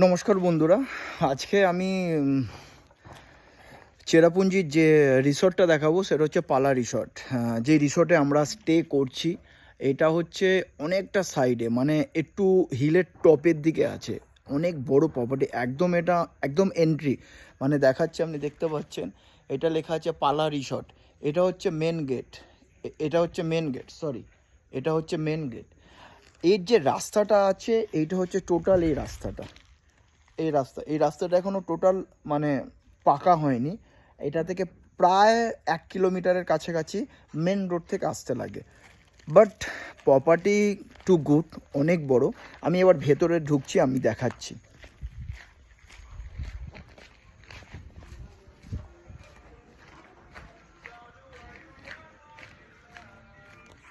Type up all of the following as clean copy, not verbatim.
নমস্কার বন্ধুরা, আজকে আমি চেরাপুঞ্জির যে রিসর্টটা দেখাবো সেটা হচ্ছে পালা রিসর্ট। যে রিসর্টে আমরা স্টে করছি এটা হচ্ছে অনেকটা সাইডে, মানে একটু হিলের টপের দিকে আছে। অনেক বড় প্রপার্টি, একদম এটা একদম এন্ট্রি, মানে দেখাচ্ছে, আপনি দেখতে পাচ্ছেন এটা লেখা আছে পালা রিসর্ট। এটা হচ্ছে মেন গেট, এটা হচ্ছে মেন গেট, সরি, এটা হচ্ছে মেন গেট। এর যে রাস্তাটা আছে এইটা হচ্ছে টোটাল এই রাস্তাটা এখনও টোটাল মানে পাকা হয়নি। এটা থেকে প্রায় 1 কিলোমিটারের কাছাকাছি মেন রোড থেকে আসতে লাগে। বাট প্রপার্টি টু গুড, অনেক বড়। আমি এবার ভেতরে ঢুকছি, আমি দেখাচ্ছি।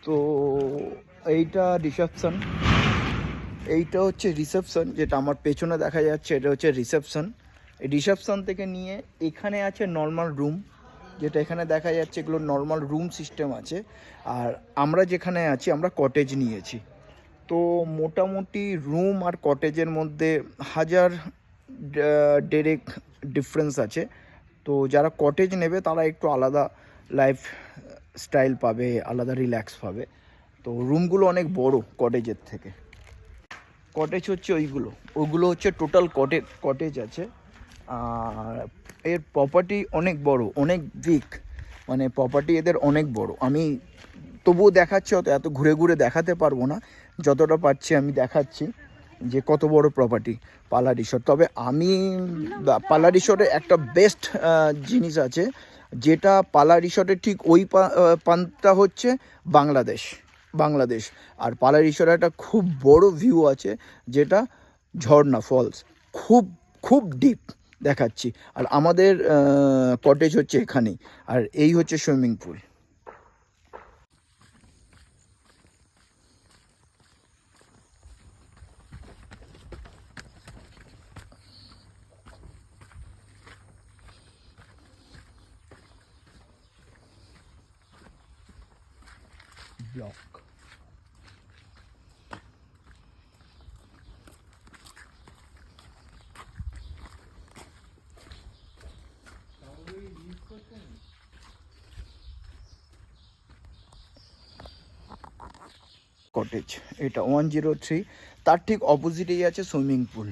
তো এইটা হচ্ছে রিসেপশন, যেটা আমার পেছনে দেখা যাচ্ছে এটা হচ্ছে রিসেপশন। এই রিসেপশন থেকে নিয়ে এখানে আছে নর্মাল রুম, যেটা এখানে দেখা যাচ্ছে এগুলো নর্মাল রুম সিস্টেম আছে। আর আমরা যেখানে আছি আমরা কটেজ নিয়েছি। তো মোটামুটি রুম আর কটেজের মধ্যে 1000 ডিফারেন্স আছে। তো যারা কটেজ নেবে তারা একটু আলাদা লাইফ স্টাইল পাবে, আলাদা রিল্যাক্স পাবে। তো রুমগুলো অনেক বড় কটেজের থেকে। কটেজ হচ্ছে ওগুলো হচ্ছে টোটাল কটেজ আছে। আর এর প্রপার্টি অনেক বড়, অনেক বিগ, মানে প্রপার্টি এদের অনেক বড়। আমি তবুও দেখাচ্ছি, এত ঘুরে ঘুরে দেখাতে পারবো না, যতটা পারছি আমি দেখাচ্ছি যে কত বড় প্রপার্টি পালা রিসর্ট। তবে আমি পালা রিসর্টের একটা বেস্ট জিনিস আছে, যেটা পালা রিসর্টের ঠিক ওই পানটা হচ্ছে বাংলাদেশ। আর পালা রিসর্টে একটা খুব বড় ভিউ আছে, যেটা ঝর্ণা ফলস, খুব খুব ডিপ দেখাচ্ছি। আর আমাদের কটেজ হচ্ছে এখানেই, আর এই হচ্ছে সুইমিং পুল। ব্লক কটেজ, এটা 103, তার ঠিক অপোজিটেই আছে সুইমিং পুল।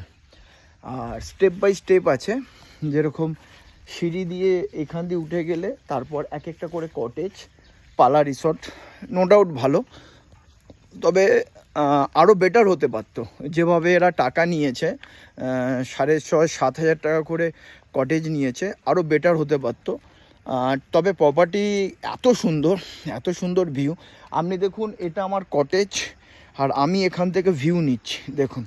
আর স্টেপ বাই স্টেপ আছে, যেরকম সিঁড়ি দিয়ে এখান দিয়ে উঠে গেলে তারপর এক একটা করে কটেজ। পালা রিসর্ট নো ডাউট ভালো, তবে আরও বেটার হতে পারতো। যেভাবে এরা টাকা নিয়েছে, 6,500-7,000 টাকা করে কটেজ নিয়েছে, আরও বেটার হতে পারতো। তবে প্রপার্টি এত সুন্দর ভিউ। আপনি দেখুন, এটা আমার কটেজ আর আমি এখান থেকে ভিউ নিচ্ছি, দেখুন।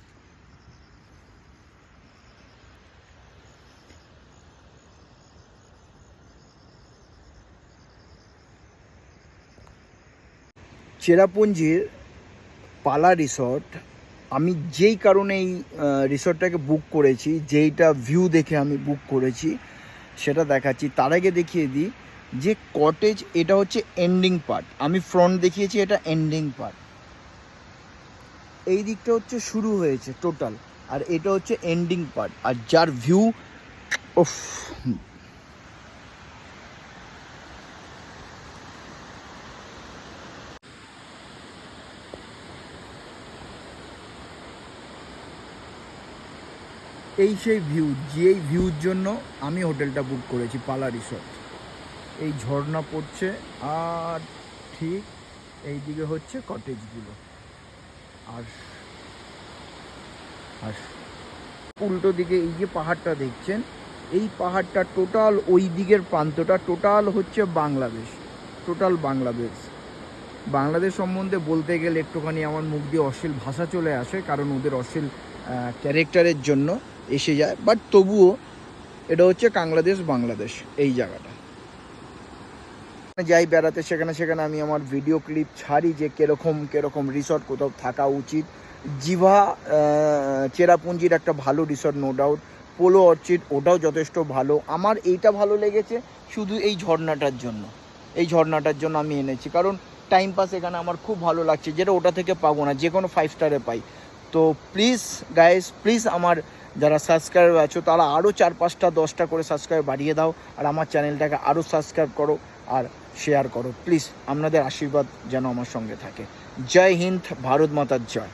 চেরাপুঞ্জির পালা রিসর্ট, আমি যেই কারণে এই রিসর্টটাকে বুক করেছি, যেইটা ভিউ দেখে আমি বুক করেছি সেটা দেখাচ্ছি। তার আগে দেখিয়ে দিই যে কটেজ এটা হচ্ছে এন্ডিং পার্ট, আমি ফ্রন্ট দেখিয়েছি, এটা এন্ডিং পার্ট। এই দিকটা হচ্ছে শুরু হয়েছে টোটাল, আর এটা হচ্ছে এন্ডিং পার্ট। আর যার ভিউ, ওফ, এই সেই ভিউ, যেই ভিউর জন্য আমি হোটেলটা বুক করেছি পালা রিসর্ট। এই ঝর্ণা পড়ছে, আর ঠিক এই দিকে হচ্ছে কটেজগুলো। আর আর উল্টো দিকে এই যে পাহাড়টা দেখছেন, এই পাহাড়টা টোটাল ওই দিকের প্রান্তটা টোটাল হচ্ছে বাংলাদেশ সম্বন্ধে বলতে গেলে একটুখানি আমার মুখ দিয়ে অশ্লীল ভাষা চলে আসে, কারণ ওদের অশ্লীল ক্যারেক্টারের জন্য এসে যায়। বাট তবুও এটা হচ্ছে বাংলাদেশ এই জায়গাটা। যাই বেড়াতে, সেখানে আমি আমার ভিডিও ক্লিপ ছাড়ি যে কেরকম রিসর্ট কোথাও থাকা উচিত। জিভা চেরাপুঞ্জির একটা ভালো resort no doubt. Polo Orchid, ওটাও যথেষ্ট ভালো। আমার এইটা ভালো লেগেছে শুধু এই ঝর্ণাটার জন্য আমি এনেছি, কারণ টাইম পাস এখানে আমার খুব ভালো লাগছে, যেটা ওটা থেকে পাবো না, যে কোনো 5 স্টারে পাই। তো প্লিজ গাইস, প্লিজ আমার যারা সাবস্ক্রাইবার আছো তারা আরও 4-5টা 10টা করে সাবস্ক্রাইব বাড়িয়ে দাও, আর আমার চ্যানেলটাকে আরও সাবস্ক্রাইব করো আর শেয়ার করো প্লিজ। আপনাদের আশীর্বাদ যেন আমার সঙ্গে থাকে। জয় হিন্দ, ভারত মাতার জয়।